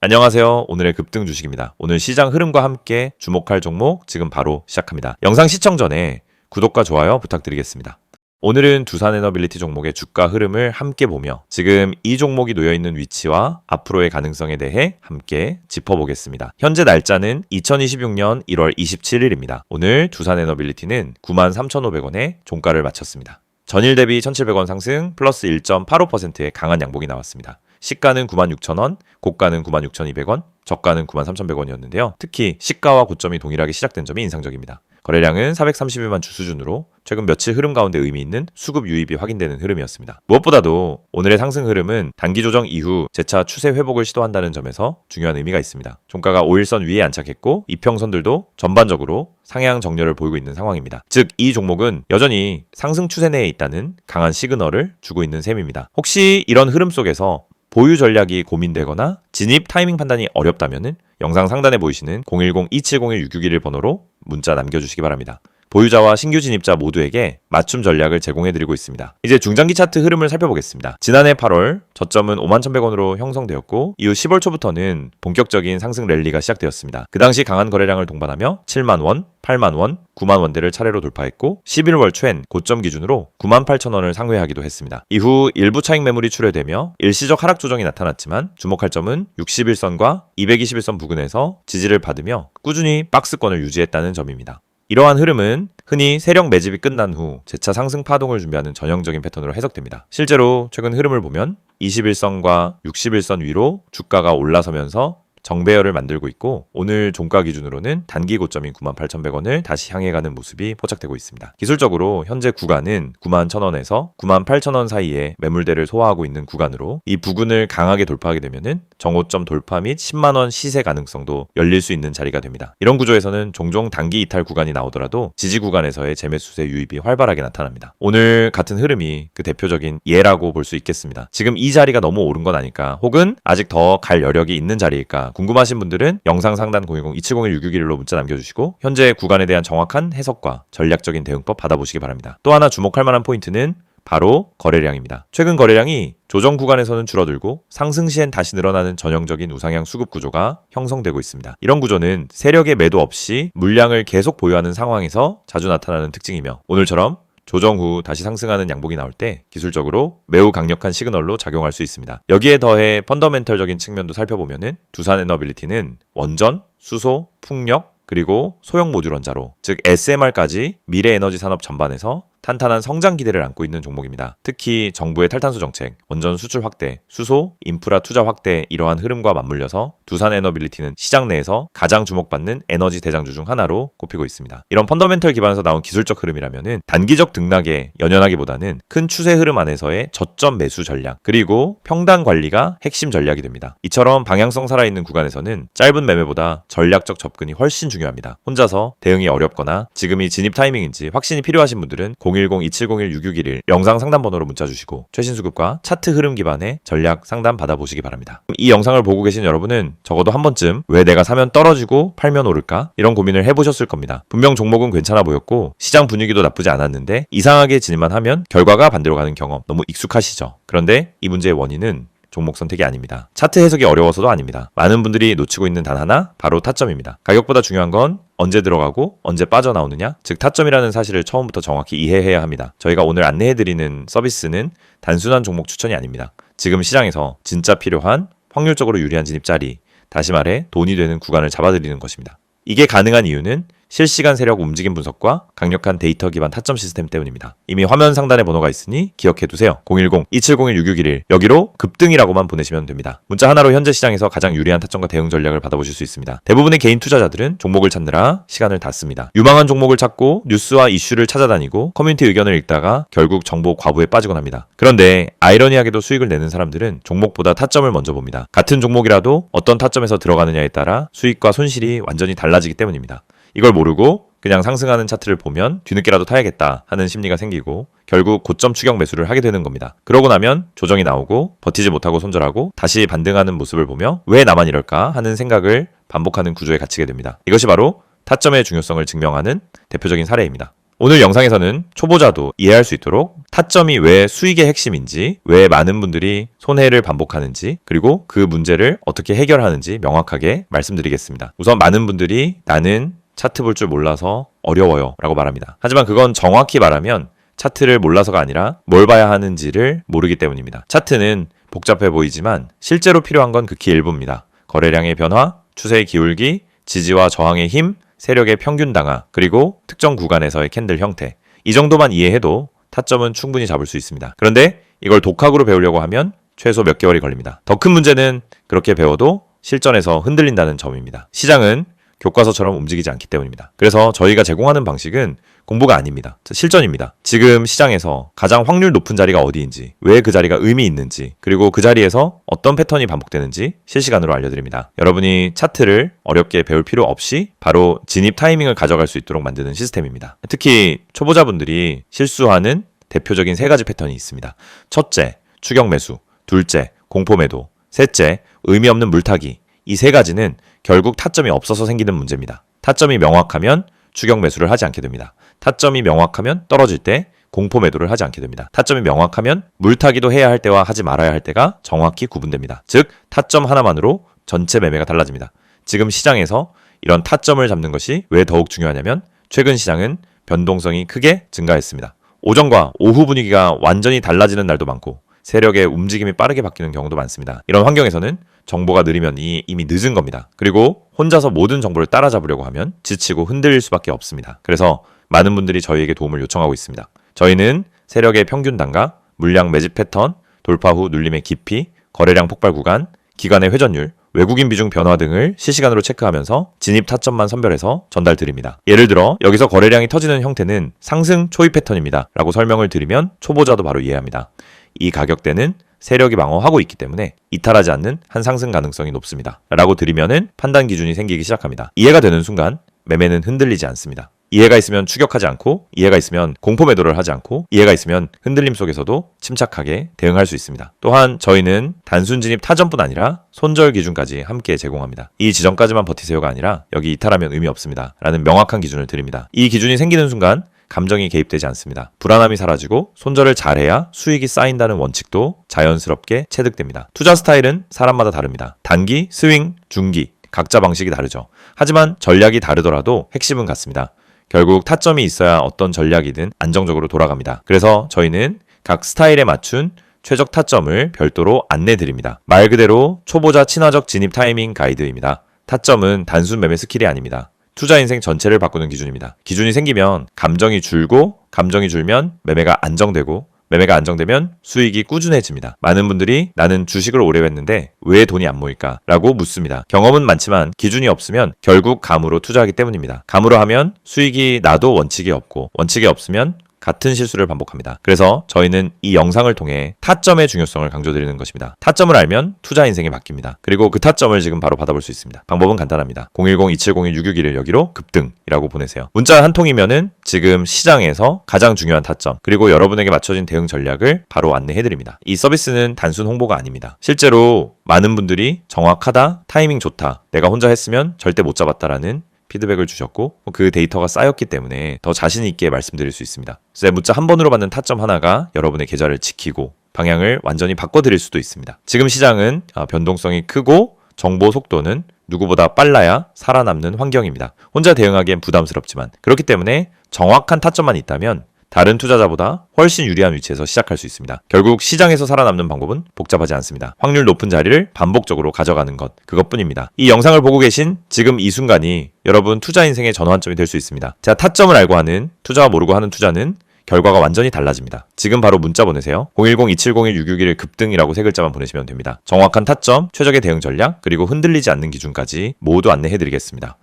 안녕하세요. 오늘의 급등 주식입니다. 오늘 시장 흐름과 함께 주목할 종목 지금 바로 시작합니다. 영상 시청 전에 구독과 좋아요 부탁드리겠습니다. 오늘은 두산에너빌리티 종목의 주가 흐름을 함께 보며 지금 이 종목이 놓여있는 위치와 앞으로의 가능성에 대해 함께 짚어보겠습니다. 현재 날짜는 2026년 1월 27일입니다. 오늘 두산에너빌리티는 93,500원에 종가를 마쳤습니다. 전일 대비 1,700원 상승 플러스 1.85%의 강한 양봉이 나왔습니다. 시가는 96,000원, 고가는 96,200원, 저가는 93,100원이었는데요. 특히 시가와 고점이 동일하게 시작된 점이 인상적입니다. 거래량은 431만 주 수준으로 최근 며칠 흐름 가운데 의미 있는 수급 유입이 확인되는 흐름이었습니다. 무엇보다도 오늘의 상승 흐름은 단기 조정 이후 재차 추세 회복을 시도한다는 점에서 중요한 의미가 있습니다. 종가가 5일선 위에 안착했고 이평선들도 전반적으로 상향 정렬을 보이고 있는 상황입니다. 즉, 이 종목은 여전히 상승 추세 내에 있다는 강한 시그널을 주고 있는 셈입니다. 혹시 이런 흐름 속에서 보유 전략이 고민되거나 진입 타이밍 판단이 어렵다면 영상 상단에 보이시는 010-2701-661 번호로 문자 남겨주시기 바랍니다. 보유자와 신규 진입자 모두에게 맞춤 전략을 제공해드리고 있습니다. 이제 중장기 차트 흐름을 살펴보겠습니다. 지난해 8월 저점은 51,100원으로 형성되었고 이후 10월 초부터는 본격적인 상승 랠리가 시작되었습니다. 그 당시 강한 거래량을 동반하며 7만원, 8만원, 9만원대를 차례로 돌파했고 11월 초엔 고점 기준으로 98,000원을 상회하기도 했습니다. 이후 일부 차익 매물이 출회되며 일시적 하락 조정이 나타났지만 주목할 점은 61선과 221선 부근에서 지지를 받으며 꾸준히 박스권을 유지했다는 점입니다. 이러한 흐름은 흔히 세력 매집이 끝난 후 재차 상승 파동을 준비하는 전형적인 패턴으로 해석됩니다. 실제로 최근 흐름을 보면 21선과 61선 위로 주가가 올라서면서 정배열을 만들고 있고 오늘 종가 기준으로는 단기 고점인 98,100원을 다시 향해 가는 모습이 포착되고 있습니다. 기술적으로 현재 구간은 91,000원에서 98,000원 사이에 매물대를 소화하고 있는 구간으로 이 부근을 강하게 돌파하게 되면은 정오점 돌파 및 10만원 시세 가능성도 열릴 수 있는 자리가 됩니다. 이런 구조에서는 종종 단기 이탈 구간이 나오더라도 지지 구간에서의 재매수세 유입이 활발하게 나타납니다. 오늘 같은 흐름이 그 대표적인 예라고 볼 수 있겠습니다. 지금 이 자리가 너무 오른 건 아닐까, 혹은 아직 더 갈 여력이 있는 자리일까 궁금하신 분들은 영상 상단 010-2701-661로 문자 남겨주시고 현재 구간에 대한 정확한 해석과 전략적인 대응법 받아보시기 바랍니다. 또 하나 주목할 만한 포인트는 바로 거래량입니다. 최근 거래량이 조정 구간에서는 줄어들고 상승 시엔 다시 늘어나는 전형적인 우상향 수급 구조가 형성되고 있습니다. 이런 구조는 세력의 매도 없이 물량을 계속 보유하는 상황에서 자주 나타나는 특징이며 오늘처럼 조정 후 다시 상승하는 양봉이 나올 때 기술적으로 매우 강력한 시그널로 작용할 수 있습니다. 여기에 더해 펀더멘털적인 측면도 살펴보면은 두산에너빌리티는 원전, 수소, 풍력, 그리고 소형 모듈 원자로, 즉 SMR까지 미래 에너지 산업 전반에서 탄탄한 성장 기대를 안고 있는 종목입니다. 특히 정부의 탈탄소 정책, 원전 수출 확대, 수소, 인프라 투자 확대 이러한 흐름과 맞물려서 두산에너빌리티는 시장 내에서 가장 주목받는 에너지 대장주 중 하나로 꼽히고 있습니다. 이런 펀더멘털 기반에서 나온 기술적 흐름이라면은 단기적 등락에 연연하기보다는 큰 추세 흐름 안에서의 저점 매수 전략, 그리고 평단 관리가 핵심 전략이 됩니다. 이처럼 방향성 살아있는 구간에서는 짧은 매매보다 전략적 접근이 훨씬 중요합니다. 혼자서 대응이 어렵거나 지금이 진입 타이밍인지 확신이 필요하신 분들은 010-2701-6611 영상 상담 번호로 문자 주시고 최신 수급과 차트 흐름 기반의 전략 상담 받아보시기 바랍니다. 이 영상을 보고 계신 여러분은 적어도 한 번쯤 왜 내가 사면 떨어지고 팔면 오를까? 이런 고민을 해보셨을 겁니다. 분명 종목은 괜찮아 보였고 시장 분위기도 나쁘지 않았는데 이상하게 진입만 하면 결과가 반대로 가는 경험 너무 익숙하시죠? 그런데 이 문제의 원인은 종목 선택이 아닙니다. 차트 해석이 어려워서도 아닙니다. 많은 분들이 놓치고 있는 단 하나, 바로 타점입니다. 가격보다 중요한 건 언제 들어가고 언제 빠져나오느냐, 즉 타점이라는 사실을 처음부터 정확히 이해해야 합니다. 저희가 오늘 안내해드리는 서비스는 단순한 종목 추천이 아닙니다. 지금 시장에서 진짜 필요한 확률적으로 유리한 진입 자리, 다시 말해 돈이 되는 구간을 잡아드리는 것입니다. 이게 가능한 이유는 실시간 세력 움직임 분석과 강력한 데이터 기반 타점 시스템 때문입니다. 이미 화면 상단에 번호가 있으니 기억해두세요. 010-2701-6611 여기로 급등이라고만 보내시면 됩니다. 문자 하나로 현재 시장에서 가장 유리한 타점과 대응 전략을 받아보실 수 있습니다. 대부분의 개인 투자자들은 종목을 찾느라 시간을 다 씁니다. 유망한 종목을 찾고 뉴스와 이슈를 찾아다니고 커뮤니티 의견을 읽다가 결국 정보 과부에 빠지곤 합니다. 그런데 아이러니하게도 수익을 내는 사람들은 종목보다 타점을 먼저 봅니다. 같은 종목이라도 어떤 타점에서 들어가느냐에 따라 수익과 손실이 완전히 달라지기 때문입니다. 이걸 모르고 그냥 상승하는 차트를 보면 뒤늦게라도 타야겠다 하는 심리가 생기고 결국 고점 추격 매수를 하게 되는 겁니다. 그러고 나면 조정이 나오고 버티지 못하고 손절하고 다시 반등하는 모습을 보며 왜 나만 이럴까 하는 생각을 반복하는 구조에 갇히게 됩니다. 이것이 바로 타점의 중요성을 증명하는 대표적인 사례입니다. 오늘 영상에서는 초보자도 이해할 수 있도록 타점이 왜 수익의 핵심인지, 왜 많은 분들이 손해를 반복하는지, 그리고 그 문제를 어떻게 해결하는지 명확하게 말씀드리겠습니다. 우선 많은 분들이 나는 차트 볼 줄 몰라서 어려워요 라고 말합니다. 하지만 그건 정확히 말하면 차트를 몰라서가 아니라 뭘 봐야 하는지를 모르기 때문입니다. 차트는 복잡해 보이지만 실제로 필요한 건 극히 일부입니다. 거래량의 변화, 추세의 기울기, 지지와 저항의 힘, 세력의 평균 당하, 그리고 특정 구간에서의 캔들 형태. 이 정도만 이해해도 타점은 충분히 잡을 수 있습니다. 그런데 이걸 독학으로 배우려고 하면 최소 몇 개월이 걸립니다. 더 큰 문제는 그렇게 배워도 실전에서 흔들린다는 점입니다. 시장은 교과서처럼 움직이지 않기 때문입니다. 그래서 저희가 제공하는 방식은 공부가 아닙니다. 실전입니다. 지금 시장에서 가장 확률 높은 자리가 어디인지, 왜 그 자리가 의미 있는지, 그리고 그 자리에서 어떤 패턴이 반복되는지 실시간으로 알려드립니다. 여러분이 차트를 어렵게 배울 필요 없이 바로 진입 타이밍을 가져갈 수 있도록 만드는 시스템입니다. 특히 초보자분들이 실수하는 대표적인 3가지 패턴이 있습니다. 첫째, 추격 매수. 둘째, 공포 매도. 셋째, 의미 없는 물타기. 이 3가지는 결국 타점이 없어서 생기는 문제입니다. 타점이 명확하면 추격 매수를 하지 않게 됩니다. 타점이 명확하면 떨어질 때 공포 매도를 하지 않게 됩니다. 타점이 명확하면 물타기도 해야 할 때와 하지 말아야 할 때가 정확히 구분됩니다. 즉, 타점 하나만으로 전체 매매가 달라집니다. 지금 시장에서 이런 타점을 잡는 것이 왜 더욱 중요하냐면 최근 시장은 변동성이 크게 증가했습니다. 오전과 오후 분위기가 완전히 달라지는 날도 많고 세력의 움직임이 빠르게 바뀌는 경우도 많습니다. 이런 환경에서는 정보가 느리면 이미 늦은 겁니다. 그리고 혼자서 모든 정보를 따라잡으려고 하면 지치고 흔들릴 수밖에 없습니다. 그래서 많은 분들이 저희에게 도움을 요청하고 있습니다. 저희는 세력의 평균 단가, 물량 매집 패턴, 돌파 후 눌림의 깊이, 거래량 폭발 구간, 기간의 회전율, 외국인 비중 변화 등을 실시간으로 체크하면서 진입 타점만 선별해서 전달드립니다. 예를 들어 여기서 거래량이 터지는 형태는 상승 초입 패턴입니다 라고 설명을 드리면 초보자도 바로 이해합니다. 이 가격대는 세력이 방어하고 있기 때문에 이탈하지 않는 한 상승 가능성이 높습니다 라고 드리면은 판단 기준이 생기기 시작합니다. 이해가 되는 순간 매매는 흔들리지 않습니다. 이해가 있으면 추격하지 않고, 이해가 있으면 공포 매도를 하지 않고, 이해가 있으면 흔들림 속에서도 침착하게 대응할 수 있습니다. 또한 저희는 단순 진입 타점뿐 아니라 손절 기준까지 함께 제공합니다. 이 지점까지만 버티세요가 아니라 여기 이탈하면 의미 없습니다 라는 명확한 기준을 드립니다. 이 기준이 생기는 순간 감정이 개입되지 않습니다. 불안함이 사라지고 손절을 잘해야 수익이 쌓인다는 원칙도 자연스럽게 체득됩니다. 투자 스타일은 사람마다 다릅니다. 단기, 스윙, 중기, 각자 방식이 다르죠. 하지만 전략이 다르더라도 핵심은 같습니다. 결국 타점이 있어야 어떤 전략이든 안정적으로 돌아갑니다. 그래서 저희는 각 스타일에 맞춘 최적 타점을 별도로 안내드립니다. 말 그대로 초보자 친화적 진입 타이밍 가이드입니다. 타점은 단순 매매 스킬이 아닙니다. 투자 인생 전체를 바꾸는 기준입니다. 기준이 생기면 감정이 줄고, 감정이 줄면 매매가 안정되고, 매매가 안정되면 수익이 꾸준해집니다. 많은 분들이 나는 주식을 오래 했는데 왜 돈이 안 모일까? 라고 묻습니다. 경험은 많지만 기준이 없으면 결국 감으로 투자하기 때문입니다. 감으로 하면 수익이 나도 원칙이 없고, 원칙이 없으면 같은 실수를 반복합니다. 그래서 저희는 이 영상을 통해 타점의 중요성을 강조드리는 것입니다. 타점을 알면 투자 인생이 바뀝니다. 그리고 그 타점을 지금 바로 받아볼 수 있습니다. 방법은 간단합니다. 010-2701-661을 여기로 급등이라고 보내세요. 문자 한 통이면은 지금 시장에서 가장 중요한 타점, 그리고 여러분에게 맞춰진 대응 전략을 바로 안내해드립니다. 이 서비스는 단순 홍보가 아닙니다. 실제로 많은 분들이 정확하다, 타이밍 좋다, 내가 혼자 했으면 절대 못 잡았다라는 피드백을 주셨고 그 데이터가 쌓였기 때문에 더 자신 있게 말씀드릴 수 있습니다. 그래서 문자 한 번으로 받는 타점 하나가 여러분의 계좌를 지키고 방향을 완전히 바꿔드릴 수도 있습니다. 지금 시장은 변동성이 크고 정보 속도는 누구보다 빨라야 살아남는 환경입니다. 혼자 대응하기엔 부담스럽지만 그렇기 때문에 정확한 타점만 있다면 다른 투자자보다 훨씬 유리한 위치에서 시작할 수 있습니다. 결국 시장에서 살아남는 방법은 복잡하지 않습니다. 확률 높은 자리를 반복적으로 가져가는 것, 그것뿐입니다. 이 영상을 보고 계신 지금 이 순간이 여러분 투자 인생의 전환점이 될 수 있습니다. 제가 타점을 알고 하는, 투자와 모르고 하는 투자는 결과가 완전히 달라집니다. 지금 바로 문자 보내세요. 010-2701-661 급등이라고 3글자만 보내시면 됩니다. 정확한 타점, 최적의 대응 전략, 그리고 흔들리지 않는 기준까지 모두 안내해드리겠습니다.